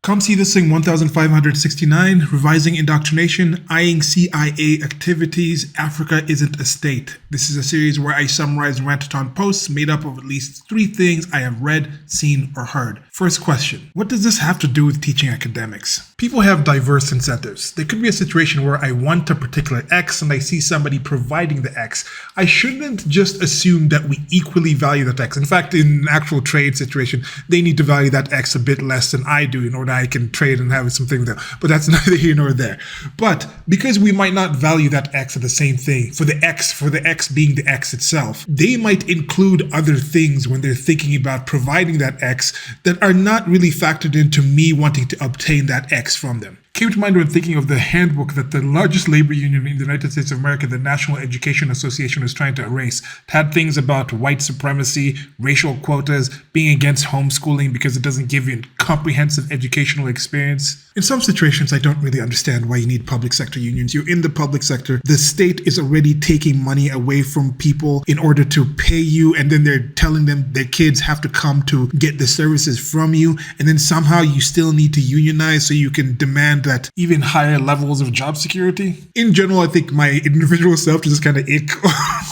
Come see this thing 1569, Revising Indoctrination, Eyeing CIA Activities, Africa Isn't a State. This is a series where I summarize rantatonne posts made up of at least 3 things I have read, seen, or heard. First question, what does this have to do with teaching academics? People have diverse incentives. There could be a situation where I want a particular X and I see somebody providing the X. I shouldn't just assume that we equally value that X. In fact, in an actual trade situation, they need to value that X a bit less than I do in order I can trade and have something with them. But that's neither here nor there. But because we might not value that X at the same thing, for the X being the X itself, they might include other things when they're thinking about providing that X that are not really factored into me wanting to obtain that X from them. Came to mind when thinking of the handbook that the largest labor union in the United States of America, the National Education Association, was trying to erase. It had things about white supremacy, racial quotas, being against homeschooling because it doesn't give you a comprehensive educational experience. In some situations, I don't really understand why you need public sector unions. You're in the public sector. The state is already taking money away from people in order to pay you, and then they're telling them their kids have to come to get the services from you, and then somehow you still need to unionize so you can demand that even higher levels of job security. In general, I think my individual self just kind of ick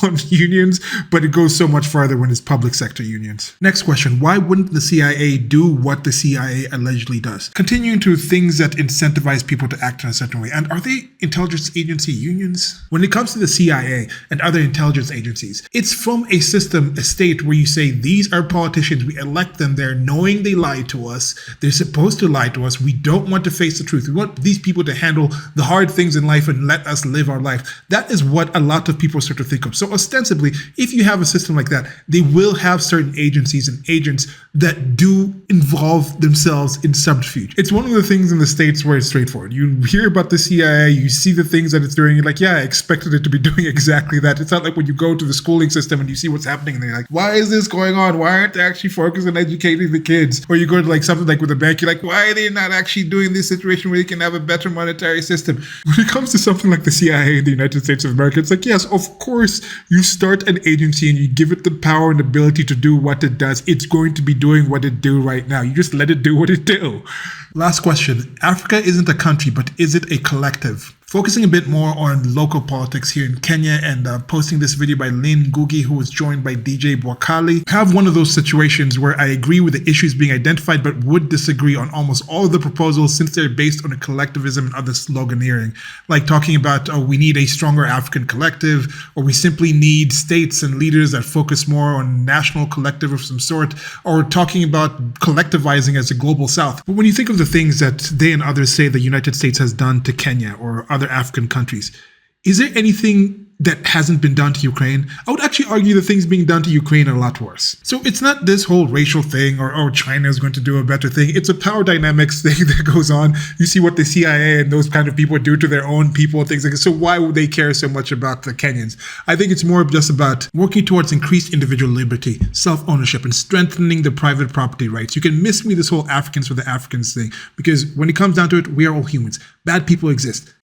on unions, but it goes so much farther when it's public sector unions. Next question, why wouldn't the CIA do what the CIA allegedly does? Continuing to things that incentivize people to act in a certain way. And are they intelligence agency unions? When it comes to the CIA and other intelligence agencies, it's from a system, a state where you say, these are politicians, we elect them there knowing they lie to us, they're supposed to lie to us, we don't want to face the truth. We want these people to handle the hard things in life and let us live our life. That is what a lot of people start to think of. So ostensibly, if you have a system like that, they will have certain agencies and agents that do involve themselves in subterfuge. It's one of the things in the States where it's straightforward. You hear about the CIA, you see the things that it's doing, you're like, yeah, I expected it to be doing exactly that. It's not like when you go to the schooling system and you see what's happening and they're like, why is this going on? Why aren't they actually focused on educating the kids? Or you go to like something like with a bank, you're like, why are they not actually doing this situation where they can have a better monetary system? When it comes to something like the CIA in the United States of America, it's like, yes, of course, you start an agency and you give it the power and ability to do what it does. It's going to be doing what it do right now. You just let it do what it do. Last question. Africa isn't a country, but is it a collective? Focusing a bit more on local politics here in Kenya and posting this video by Lynn Ngugi, who was joined by DJ Bwakali, have one of those situations where I agree with the issues being identified, but would disagree on almost all of the proposals since they're based on a collectivism and other sloganeering, like talking about, oh, we need a stronger African collective, or we simply need states and leaders that focus more on national collective of some sort, or talking about collectivizing as a global South. But when you think of the things that they and others say the United States has done to Kenya or other African countries, is there anything that hasn't been done to Ukraine? I would actually argue the things being done to Ukraine are a lot worse. So it's not this whole racial thing or, oh, China is going to do a better thing. It's a power dynamics thing that goes on. You see what the CIA and those kind of people do to their own people and things like that. So why would they care so much about the Kenyans? I think it's more just about working towards increased individual liberty, self-ownership, and strengthening the private property rights. You can miss me this whole Africans for the Africans thing, because when it comes down to it, we are all humans. Bad people exist.